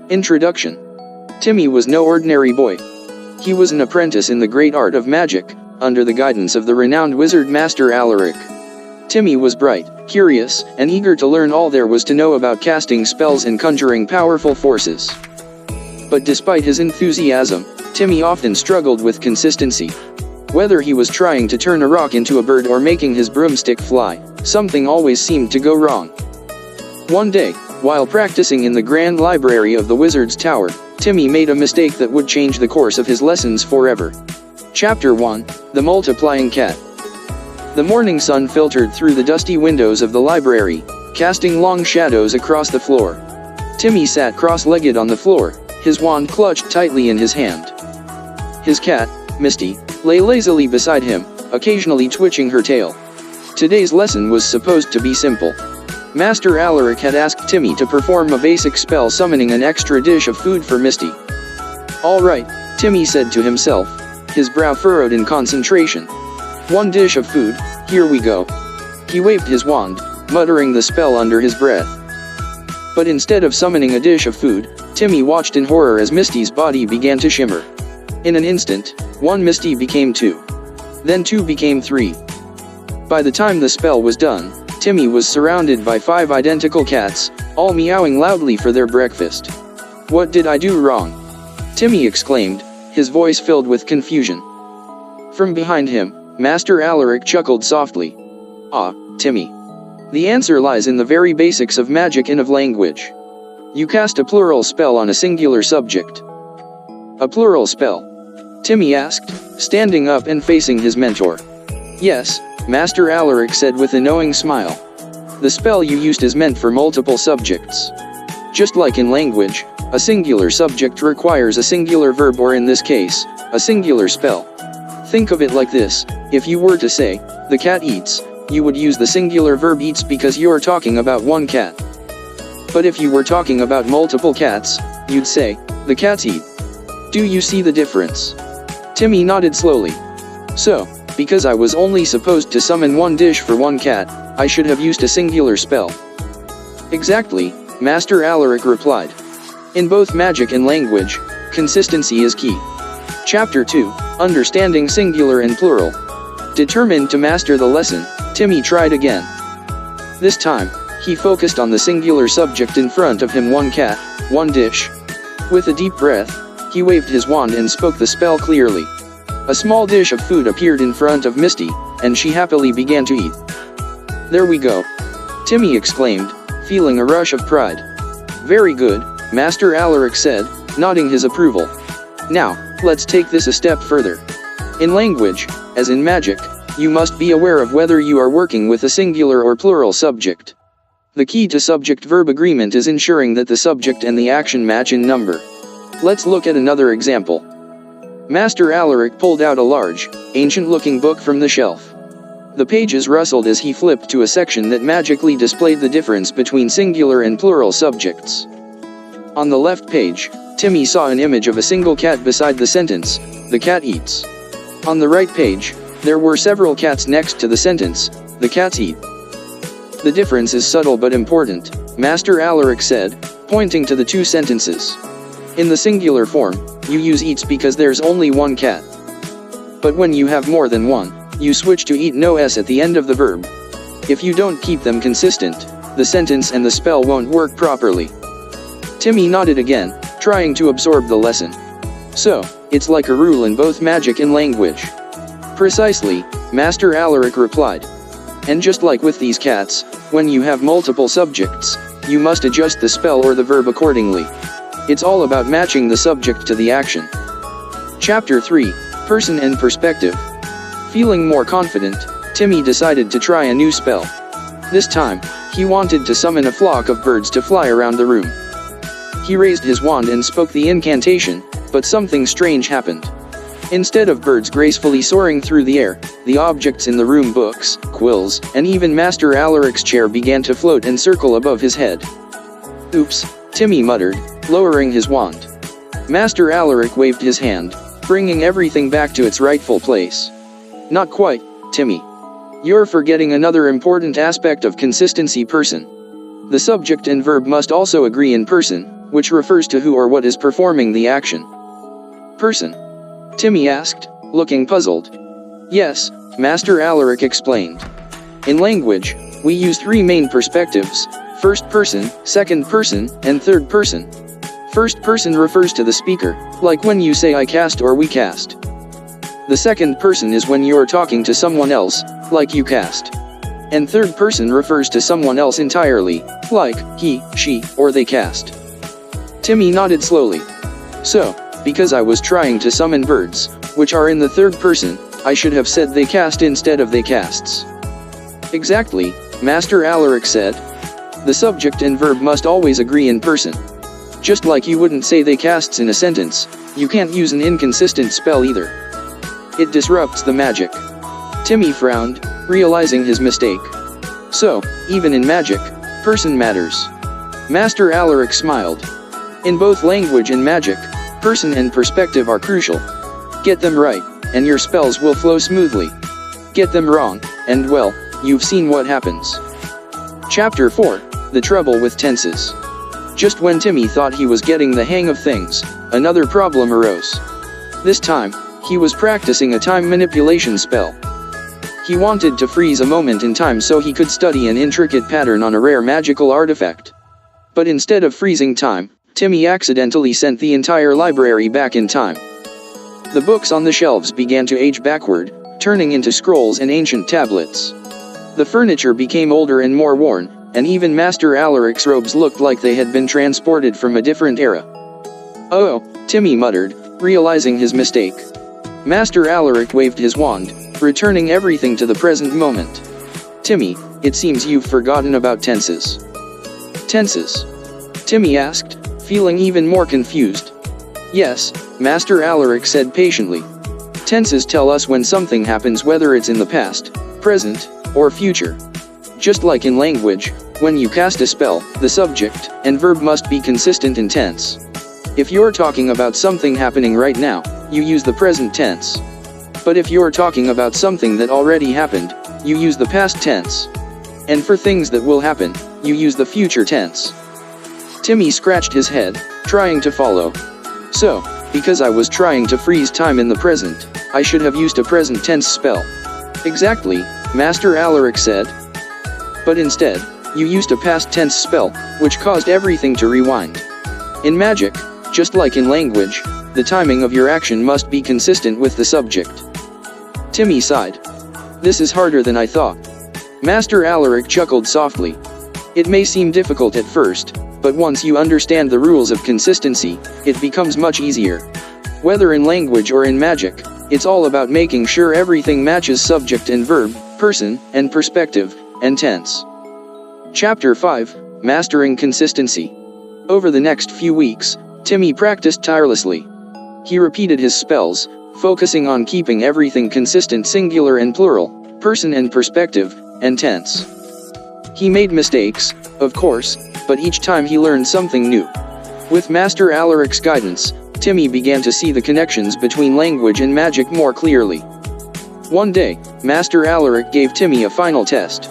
Introduction. Timmy was no ordinary boy. He was an apprentice in the great art of magic, under the guidance of the renowned wizard Master Alaric. Timmy was bright, curious, and eager to learn all there was to know about casting spells and conjuring powerful forces. But despite his enthusiasm, Timmy often struggled with consistency. Whether he was trying to turn a rock into a bird or making his broomstick fly, something always seemed to go wrong. One day, while practicing in the grand library of the wizard's tower, Timmy made a mistake that would change the course of his lessons forever. Chapter 1: The Multiplying Cat. The morning sun filtered through the dusty windows of the library, casting long shadows across the floor. Timmy sat cross-legged on the floor, his wand clutched tightly in his hand. His cat, Misty, lay lazily beside him, occasionally twitching her tail. Today's lesson was supposed to be simple. Master Alaric had asked Timmy to perform a basic spell summoning an extra dish of food for Misty. "All right," Timmy said to himself, his brow furrowed in concentration. "One dish of food, here we go." He waved his wand, muttering the spell under his breath. But instead of summoning a dish of food, Timmy watched in horror as Misty's body began to shimmer. In an instant, one Misty became two. Then two became three. By the time the spell was done, Timmy was surrounded by 5 identical cats, all meowing loudly for their breakfast. "What did I do wrong?" Timmy exclaimed, his voice filled with confusion. From behind him, Master Alaric chuckled softly. "Ah, Timmy. The answer lies in the very basics of magic and of language. You cast a plural spell on a singular subject." "A plural spell?" Timmy asked, standing up and facing his mentor. "Yes," Master Alaric said with a knowing smile. "The spell you used is meant for multiple subjects. Just like in language, a singular subject requires a singular verb, or in this case, a singular spell. Think of it like this: if you were to say, 'the cat eats,' you would use the singular verb eats because you're talking about one cat. But if you were talking about multiple cats, you'd say, 'the cats eat.' Do you see the difference?" Timmy nodded slowly. "So, because I was only supposed to summon one dish for one cat, I should have used a singular spell." "Exactly," Master Alaric replied. "In both magic and language, consistency is key." Chapter 2: Understanding Singular and Plural. Determined to master the lesson, Timmy tried again. This time, he focused on the singular subject in front of him: one cat, one dish. With a deep breath, he waved his wand and spoke the spell clearly. A small dish of food appeared in front of Misty, and she happily began to eat. "There we go," Timmy exclaimed, feeling a rush of pride. "Very good," Master Alaric said, nodding his approval. "Now, let's take this a step further. In language, as in magic, you must be aware of whether you are working with a singular or plural subject. The key to subject-verb agreement is ensuring that the subject and the action match in number. Let's look at another example." Master Alaric pulled out a large, ancient-looking book from the shelf. The pages rustled as he flipped to a section that magically displayed the difference between singular and plural subjects. On the left page, Timmy saw an image of a single cat beside the sentence, "the cat eats." On the right page, there were several cats next to the sentence, "the cats eat." "The difference is subtle but important," Master Alaric said, pointing to the two sentences. "In the singular form, you use eats because there's only one cat. But when you have more than one, you switch to eat no s at the end of the verb. If you don't keep them consistent, the sentence and the spell won't work properly." Timmy nodded again, trying to absorb the lesson. "So, it's like a rule in both magic and language." "Precisely," Master Alaric replied. "And just like with these cats, when you have multiple subjects, you must adjust the spell or the verb accordingly. It's all about matching the subject to the action." Chapter 3: Person and Perspective. Feeling more confident, Timmy decided to try a new spell. This time, he wanted to summon a flock of birds to fly around the room. He raised his wand and spoke the incantation, but something strange happened. Instead of birds gracefully soaring through the air, the objects in the room, books, quills, and even Master Alaric's chair, began to float and circle above his head. "Oops," Timmy muttered, lowering his wand. Master Alaric waved his hand, bringing everything back to its rightful place. "Not quite, Timmy. You're forgetting another important aspect of consistency: person. The subject and verb must also agree in person, which refers to who or what is performing the action. Person? Timmy asked, looking puzzled. Yes, Master Alaric explained. In language, we use three main perspectives: first person, second person, and third person. First person refers to the speaker, like when you say I cast or we cast. The second person is when you're talking to someone else, like you cast. And third person refers to someone else entirely, like he, she, or they cast. Timmy nodded slowly. So, because I was trying to summon birds, which are in the third person, I should have said they cast instead of they casts. Exactly, Master Alaric said. The subject and verb must always agree in person. Just like you wouldn't say they casts in a sentence, you can't use an inconsistent spell either. It disrupts the magic. Timmy frowned, realizing his mistake. So, even in magic, person matters. Master Alaric smiled. In both language and magic, person and perspective are crucial. Get them right, and your spells will flow smoothly. Get them wrong, and well, you've seen what happens. Chapter 4, The Trouble with Tenses. Just when Timmy thought he was getting the hang of things, another problem arose. This time, he was practicing a time manipulation spell. He wanted to freeze a moment in time so he could study an intricate pattern on a rare magical artifact. But instead of freezing time, Timmy accidentally sent the entire library back in time. The books on the shelves began to age backward, turning into scrolls and ancient tablets. The furniture became older and more worn, and even Master Alaric's robes looked like they had been transported from a different era. Oh, Timmy muttered, realizing his mistake. Master Alaric waved his wand, returning everything to the present moment. Timmy, it seems you've forgotten about tenses. Tenses? Timmy asked, feeling even more confused. Yes, Master Alaric said patiently. Tenses tell us when something happens, whether it's in the past, present, or future. Just like in language, when you cast a spell, the subject and verb must be consistent in tense. If you're talking about something happening right now, you use the present tense. But if you're talking about something that already happened, you use the past tense. And for things that will happen, you use the future tense. Timmy scratched his head, trying to follow. So, because I was trying to freeze time in the present, I should have used a present tense spell. Exactly, Master Alaric said. But instead, you used a past tense spell, which caused everything to rewind. In magic, just like in language, the timing of your action must be consistent with the subject. Timmy sighed. This is harder than I thought. Master Alaric chuckled softly. It may seem difficult at first, but once you understand the rules of consistency, it becomes much easier. Whether in language or in magic, it's all about making sure everything matches subject and verb, person, and perspective, and tense. Chapter 5, Mastering Consistency. Over the next few weeks, Timmy practiced tirelessly. He repeated his spells, focusing on keeping everything consistent, singular and plural, person and perspective, and tense. He made mistakes, of course, but each time he learned something new. With Master Alaric's guidance, Timmy began to see the connections between language and magic more clearly. One day, Master Alaric gave Timmy a final test.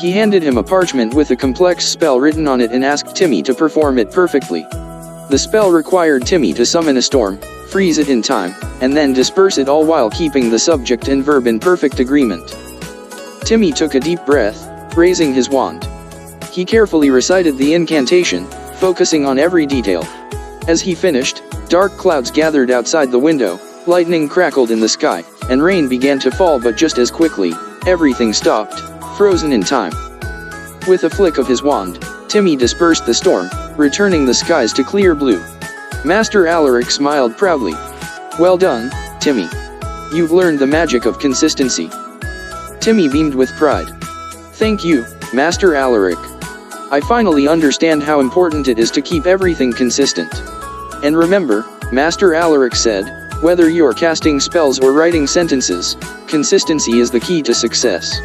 He handed him a parchment with a complex spell written on it and asked Timmy to perform it perfectly. The spell required Timmy to summon a storm, freeze it in time, and then disperse it all while keeping the subject and verb in perfect agreement. Timmy took a deep breath, raising his wand. He carefully recited the incantation, focusing on every detail. As he finished, dark clouds gathered outside the window, lightning crackled in the sky, and rain began to fall, but just as quickly, everything stopped, frozen in time. With a flick of his wand, Timmy dispersed the storm, returning the skies to clear blue. Master Alaric smiled proudly. Well done, Timmy. You've learned the magic of consistency. Timmy beamed with pride. Thank you, Master Alaric. I finally understand how important it is to keep everything consistent. And remember, Master Alaric said, whether you're casting spells or writing sentences, consistency is the key to success.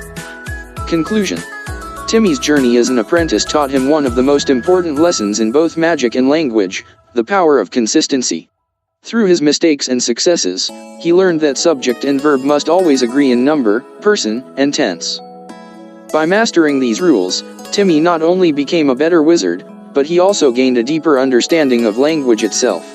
Conclusion. Timmy's journey as an apprentice taught him one of the most important lessons in both magic and language, the power of consistency. Through his mistakes and successes, he learned that subject and verb must always agree in number, person, and tense. By mastering these rules, Timmy not only became a better wizard, but he also gained a deeper understanding of language itself.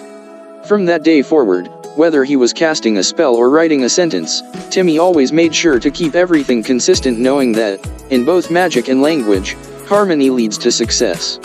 From that day forward, whether he was casting a spell or writing a sentence, Timmy always made sure to keep everything consistent, knowing that, in both magic and language, harmony leads to success.